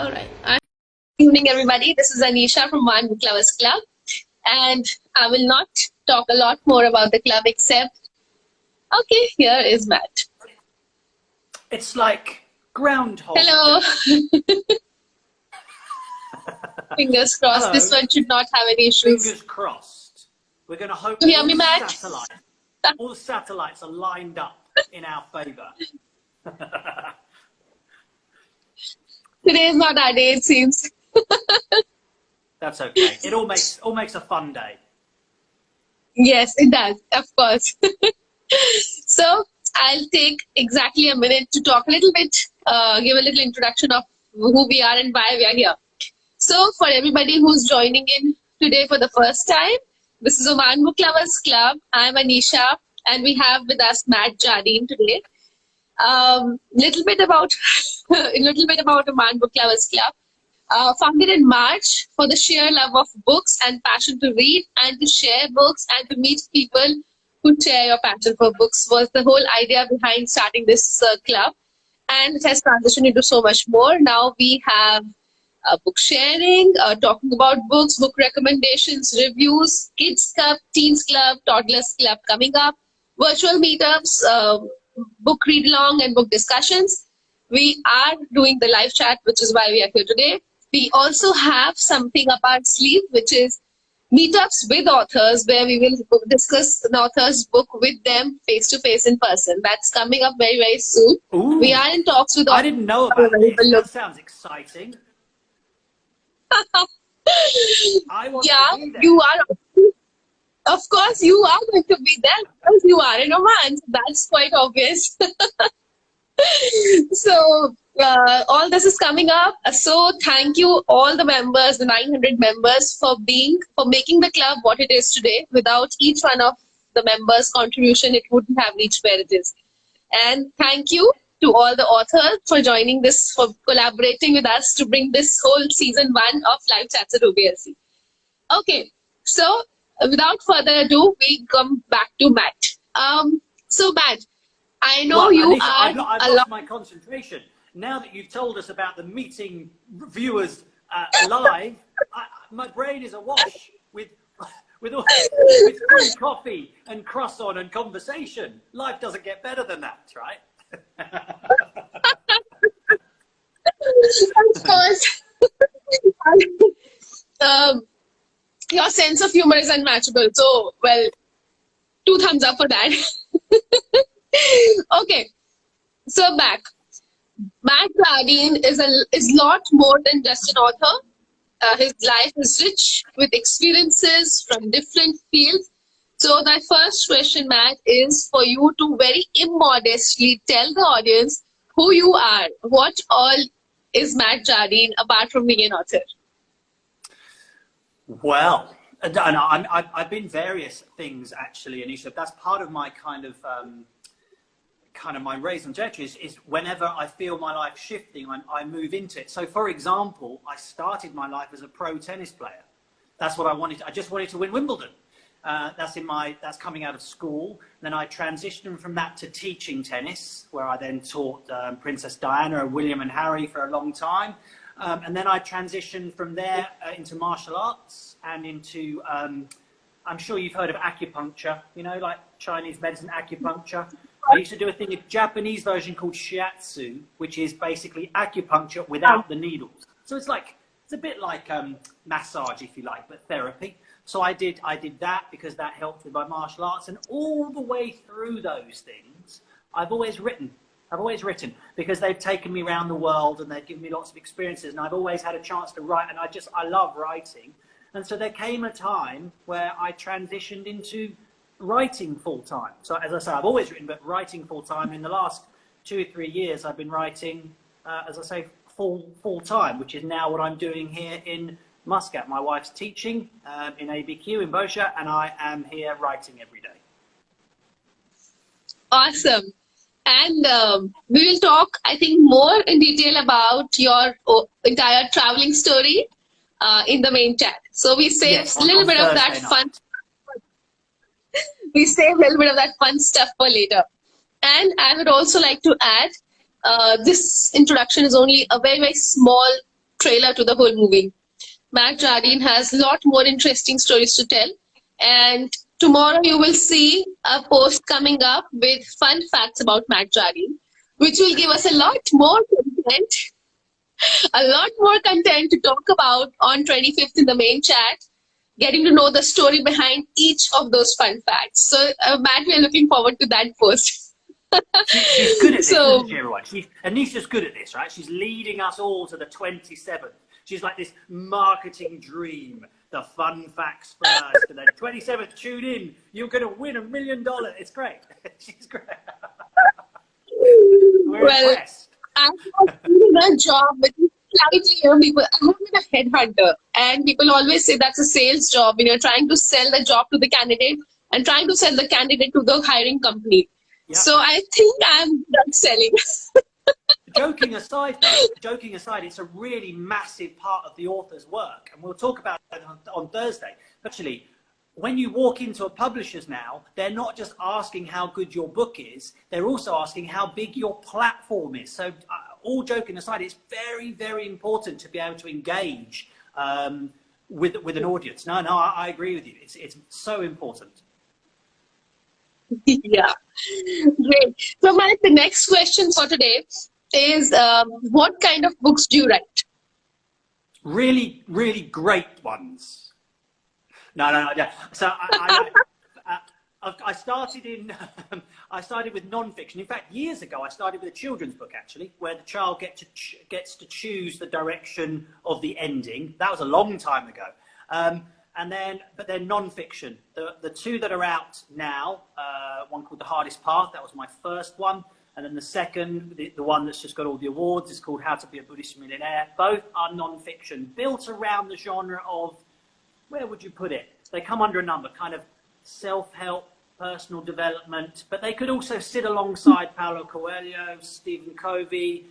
All right. Good evening, everybody. This is Anisha from Oman Book Lovers Club, and I will not talk a lot more about the club except, okay, here is Matt. It's like Groundhog. Hello. Fingers crossed. Hello. This one should not have any issues. Fingers crossed. We're going to hope You hear me, Matt? all the satellites are lined up in our favour. Today is not our day, it seems. That's okay. It all makes a fun day. Yes, it does, of course. So I'll take exactly a minute to talk a little bit, give a little introduction of who we are and why we are here. So for everybody who's joining in today for the first time, this is Oman Book Lovers Club. I'm Anisha, and we have with us Matt JARDINE today. Little bit about Oman Book Lovers Club. Founded in March for the sheer love of books and passion to read and to share books and to meet people who share your passion for books was the whole idea behind starting this club. And it has transitioned into so much more. Now we have book sharing, talking about books, book recommendations, reviews, kids club, teens club, toddlers club coming up, virtual meetups, book read along and book discussions. We are doing the live chat, which is why we are here today. We also have something up our sleeve, which is meetups with authors, where we will discuss an author's book with them face to face in person. That's coming up very, very soon. Ooh, we are in talks with authors. I didn't know about this. That sounds exciting. I want to be there. You are. Of course, you are going to be there because you are in Oman. So that's quite obvious. So all this is coming up. So thank you all the members, the 900 members, for making the club what it is today. Without each one of the members' contribution, it wouldn't have reached where it is. And thank you to all the authors for joining this, for collaborating with us to bring this whole season 1 of Live Chats at OBLC. Okay, so without further ado, we come back to Matt. So Matt, I know you Anisha, are I've lost my concentration. Now that you've told us about the meeting viewers live, my brain is awash with free coffee and croissant and conversation. Life doesn't get better than that, right? Of course. Your sense of humor is unmatchable. So, well, 2 thumbs up for that. Okay, so back. Matt JARDINE is a lot more than just an author. His life is rich with experiences from different fields. So my first question, Matt, is for you to very immodestly tell the audience who you are. What all is Matt JARDINE apart from being an author? Well, I've been various things actually, Anisha. That's part of my kind of my raison d'etre is whenever I feel my life shifting, I move into it. So, for example, I started my life as a pro tennis player. That's what I wanted. I just wanted to win Wimbledon. That's coming out of school. Then I transitioned from that to teaching tennis, where I then taught Princess Diana, William and Harry for a long time. And then I transitioned from there into martial arts and into, I'm sure you've heard of acupuncture, you know, like Chinese medicine, acupuncture. I used to do a thing, a Japanese version called shiatsu, which is basically acupuncture without the needles. So it's a bit like massage, if you like, but therapy. So I did that because that helped with my martial arts. And all the way through those things, I've always written because they've taken me around the world and they've given me lots of experiences. And I've always had a chance to write. And I love writing. And so there came a time where I transitioned into writing full-time. So as I say, I've always written, but writing full-time. In the last 2 or 3 years, I've been writing, as I say, full-time, which is now what I'm doing here in Muscat. My wife's teaching in ABQ in Bosha, and I am here writing every day. Awesome. And we will talk, I think, more in detail about your entire traveling story in the main chat. So we save a little bit of that fun. We save a little bit of that fun stuff for later. And I would also like to add, this introduction is only a very, very small trailer to the whole movie. Matt Jardine has a lot more interesting stories to tell. And tomorrow you will see a post coming up with fun facts about Matt Jardine, which will give us a lot more content to talk about on 25th in the main chat, getting to know the story behind each of those fun facts. So, Matt, we're looking forward to that post. She's good at this, isn't she, everyone? Anisha's good at this, right? She's leading us all to the 27th. She's like this marketing dream. The fun facts first, and then 27th, tune in. You're going to win $1 million. It's great. She's great. We're impressed. I'm doing a job with slightly, people. I have been a headhunter, and people always say that's a sales job. When you're trying to sell the job to the candidate and trying to sell the candidate to the hiring company. Yep. So I think I'm done selling. Joking aside, it's a really massive part of the author's work, and we'll talk about it on Thursday. Actually, when you walk into a publisher's now, they're not just asking how good your book is, they're also asking how big your platform is. So all joking aside, it's very, very important to be able to engage with an audience. No, I agree with you. It's so important. Yeah, great. So, Mike, the next question for today is what kind of books do you write? Really, really great ones. No. So I started with non-fiction. In fact, years ago, I started with a children's book, actually, where the child gets to choose the direction of the ending. That was a long time ago. But then non-fiction. The two that are out now, one called The Hardest Path, that was my first one. And then the second, the one that's just got all the awards, is called How to Be a Buddhist Millionaire. Both are non-fiction, built around the genre of, where would you put it? They come under a number, kind of self-help, personal development, but they could also sit alongside Paulo Coelho, Stephen Covey,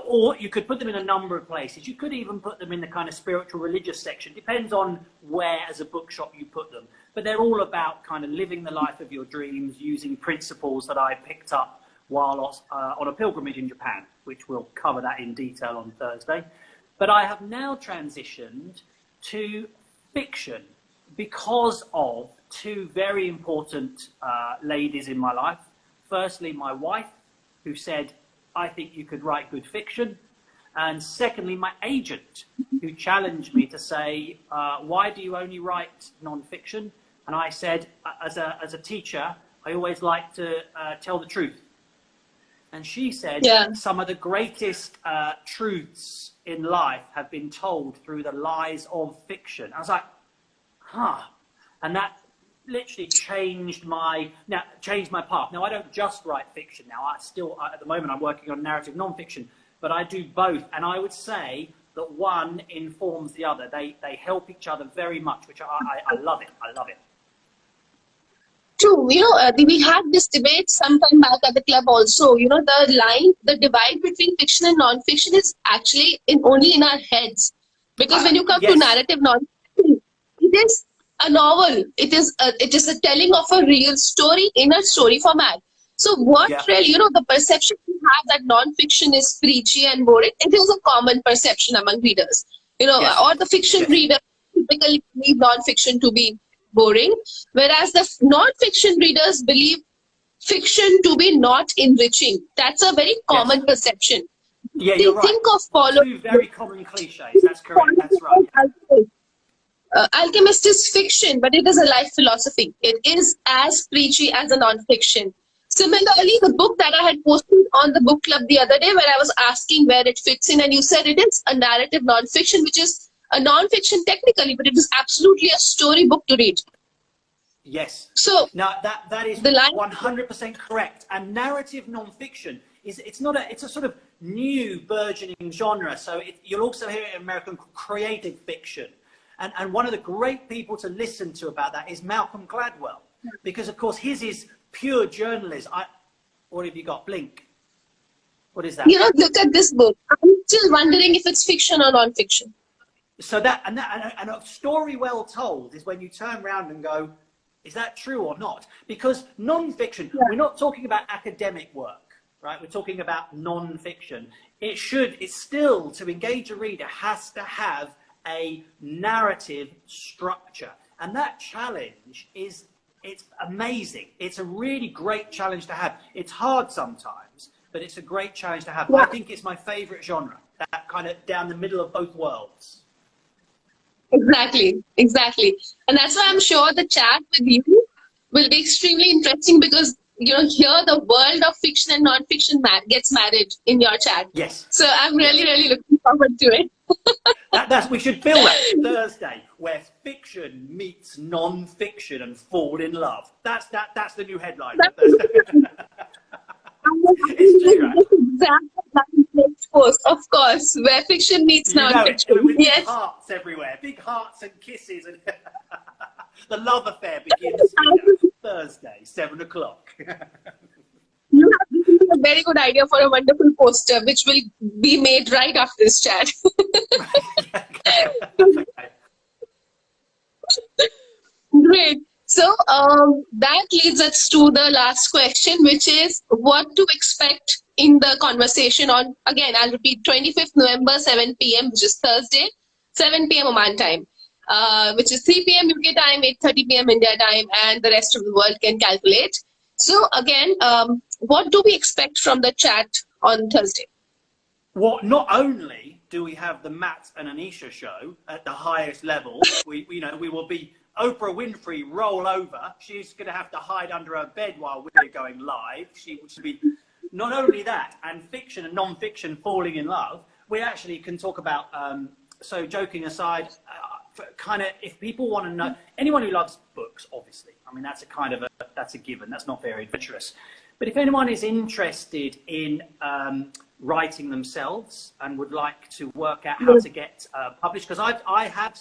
or you could put them in a number of places. You could even put them in the kind of spiritual religious section. Depends on where as a bookshop you put them. But they're all about kind of living the life of your dreams using principles that I picked up while on a pilgrimage in Japan, which we'll cover that in detail on Thursday. But I have now transitioned to fiction because of two very important ladies in my life. Firstly, my wife, who said, I think you could write good fiction. And secondly, my agent, who challenged me to say, why do you only write non-fiction? And I said, as a teacher, I always like to tell the truth. And she said, some of the greatest truths in life have been told through the lies of fiction. I was like, huh. And that literally changed my path. Now, I don't just write fiction now. At the moment, I'm working on narrative non-fiction, but I do both. And I would say that one informs the other. They help each other very much, which I love it. I love it. True. We had this debate sometime back at the club also. The divide between fiction and non-fiction is actually only in our heads. Because when you come to narrative non-fiction, it is a novel. It is a telling of a real story in a story format. So really, the perception we have that non-fiction is preachy and boring, it is a common perception among readers. Or the fiction reader typically believe non-fiction to be boring, whereas the non-fiction readers believe fiction to be not enriching. That's a very common perception. Yeah, you're right. Think of Paulo. Two very common cliches. That's correct. That's right. Alchemist is fiction, but it is a life philosophy. It is as preachy as a non-fiction. Similarly, the book that I had posted on the book club the other day, where I was asking where it fits in, and you said it is a narrative non-fiction, which is a non-fiction technically, but it is absolutely a story book to read. Yes. So now that is 100% correct. And narrative non-fiction it's a sort of new burgeoning genre. So you'll also hear it in American creative fiction. And one of the great people to listen to about that is Malcolm Gladwell, because of course his is pure journalism. What have you got? Blink. What is that? Look at this book. I'm still wondering if it's fiction or non-fiction. So and a story well told is when you turn around and go, is that true or not? Because non-fiction, we're not talking about academic work, right? We're talking about non-fiction. it's still, to engage a reader, has to have a narrative structure. And that challenge it's amazing. It's a really great challenge to have. It's hard sometimes, but it's a great challenge to have. Yeah. I think it's my favorite genre, that kind of down the middle of both worlds. Exactly, exactly. And that's why I'm sure the chat with you will be extremely interesting because, you know, here the world of fiction and non-fiction gets married in your chat. Yes. So I'm really, really looking forward to it. We should fill that Thursday, where fiction meets non-fiction and fall in love. That's the new headline. It's true, right? Exactly. Next post, of course, where fiction meets non-fiction. With Yes. big hearts everywhere, big hearts and kisses, and the love affair begins Thursday, 7 o'clock. You have given me a very good idea for a wonderful poster, which will be made right after this chat. Great. So that leads us to the last question, which is what to expect in the conversation on, again, I'll repeat, 25th November, 7 p.m., which is Thursday, 7 p.m. Oman time, which is 3 p.m. UK time, 8:30 p.m. India time, and the rest of the world can calculate. So again, what do we expect from the chat on Thursday? Well, not only do we have the Matt and Anisha show at the highest level, we will be Oprah Winfrey roll over. She's going to have to hide under her bed while we're going live. She should be not only that, and fiction and non-fiction falling in love. We actually can talk about. So joking aside, kind of if people want to know, anyone who loves books, obviously, I mean that's a given. That's not very adventurous. But if anyone is interested in writing themselves and would like to work out how to get published, because I've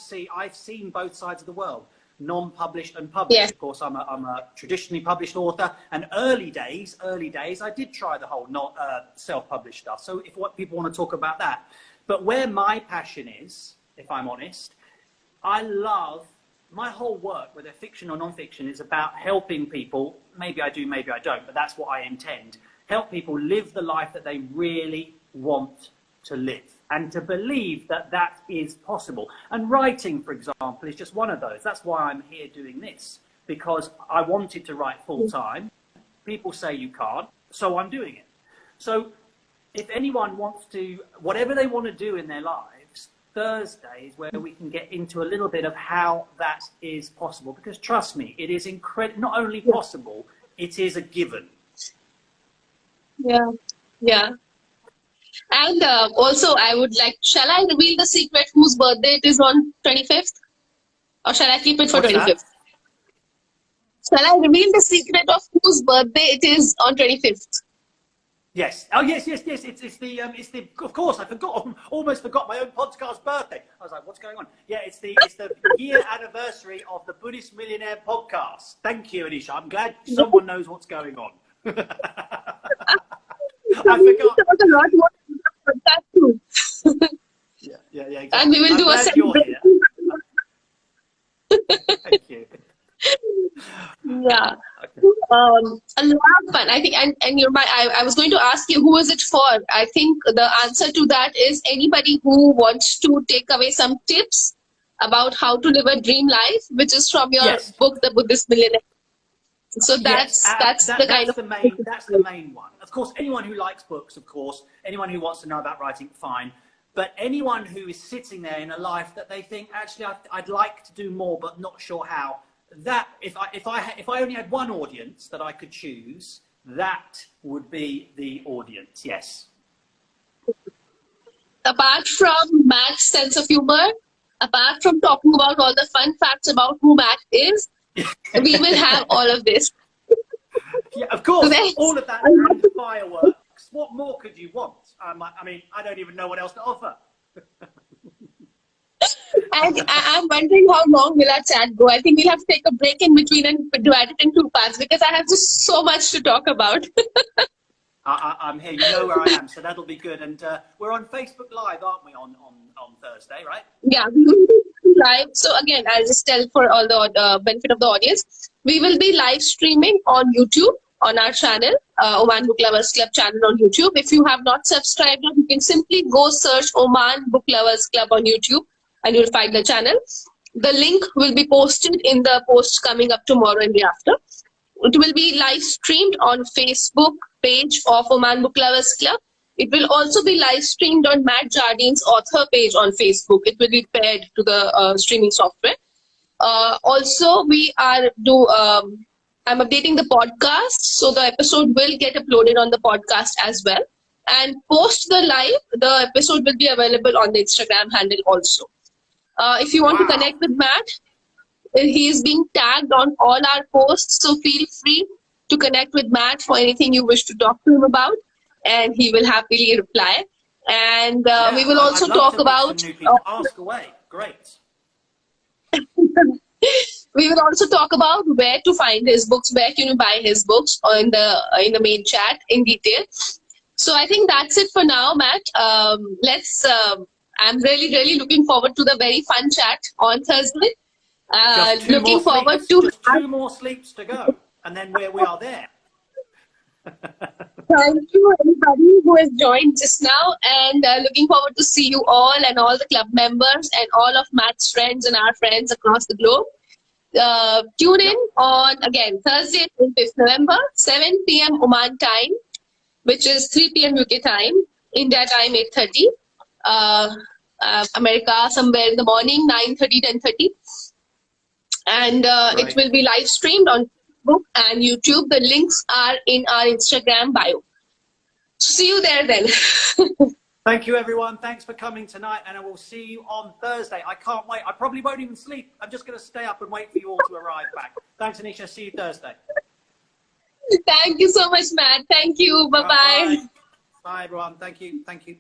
seen both sides of the world, non-published and published. Yes. Of course, I'm a traditionally published author, and early days, I did try the whole not self-published stuff. So if what people want to talk about that, but where my passion is, if I'm honest, I love my whole work, whether fiction or non-fiction, is about helping people. Maybe I do, maybe I don't, but that's what I intend. Help people live the life that they really want to live, and to believe that that is possible. And writing, for example, is just one of those. That's why I'm here doing this, because I wanted to write full time. People say you can't, so I'm doing it. So if anyone wants to, whatever they want to do in their lives, Thursday is where we can get into a little bit of how that is possible. Because trust me, it is not only possible, it is a given. Yeah, yeah. And also, I would like, shall I reveal the secret whose birthday it is on 25th? Or shall I keep it for 25th? Shall I reveal the secret of whose birthday it is on 25th? Yes. Oh, yes. It's the of course, almost forgot my own podcast birthday. I was like, what's going on? Yeah, it's the year anniversary of the Buddhist Millionaire podcast. Thank you, Anisha. I'm glad someone knows what's going on. I forgot. A lot more that too. Yeah, exactly. And we will do a celebration. Thank you. Yeah. Okay. A lot of fun. I think, and you're I was going to ask you, who is it for? I think the answer to that is anybody who wants to take away some tips about how to live a dream life, which is from your book, The Buddhist Millionaire. So that's the main one. Of course, anyone who likes books, of course, anyone who wants to know about writing, fine. But anyone who is sitting there in a life that they think, actually, I'd like to do more, but not sure how. That if I only had one audience that I could choose, that would be the audience. Yes. Apart from Matt's sense of humor, apart from talking about all the fun facts about who Matt is, we will have all of this. Yeah, of course. All of that and fireworks. What more could you want? I mean, I don't even know what else to offer. And I'm wondering how long will our chat go. I think we'll have to take a break in between and divide it in two parts, because I have just so much to talk about. I'm here. You know where I am, so that'll be good. And we're on Facebook Live, aren't we, on Thursday, right? Yeah, we will be live. So again, I'll just tell for all the benefit of the audience, we will be live streaming on YouTube. on our channel, Oman Book Lovers Club channel on YouTube. If you have not subscribed, you can simply go search Oman Book Lovers Club on YouTube and you'll find the channel. The link will be posted in the post coming up tomorrow and the after. It will be live streamed on Facebook page of Oman Book Lovers Club. It will also be live streamed on Matt Jardine's author page on Facebook. It will be paired to the streaming software. Also, I'm updating the podcast, so the episode will get uploaded on the podcast as well. And post the live, the episode will be available on the Instagram handle also. If you want to connect with Matt, he is being tagged on all our posts, so feel free to connect with Matt for anything you wish to talk to him about, and he will happily reply. And we will also talk about... Ask away. Great. We will also talk about where to find his books, where can you buy his books, or in the main chat in detail. So I think that's it for now, Matt. I'm really looking forward to the very fun chat on Thursday. Looking forward to just 2 more sleeps to go, and then we are there. Thank you, everybody who has joined just now, and looking forward to see you all and all the club members and all of Matt's friends and our friends across the globe. Tune in on, again, Thursday, 25th November, 7 p.m. Oman time, which is 3 p.m. UK time, India time 8:30, America somewhere in the morning, 9:30, 10:30. And it will be live streamed on Facebook and YouTube. The links are in our Instagram bio. See you there then. Thank you, everyone. Thanks for coming tonight, and I will see you on Thursday. I can't wait. I probably won't even sleep. I'm just going to stay up and wait for you all to arrive back. Thanks, Anisha. See you Thursday. Thank you so much, Matt. Thank you. Bye-bye. Bye, everyone. Thank you. Thank you.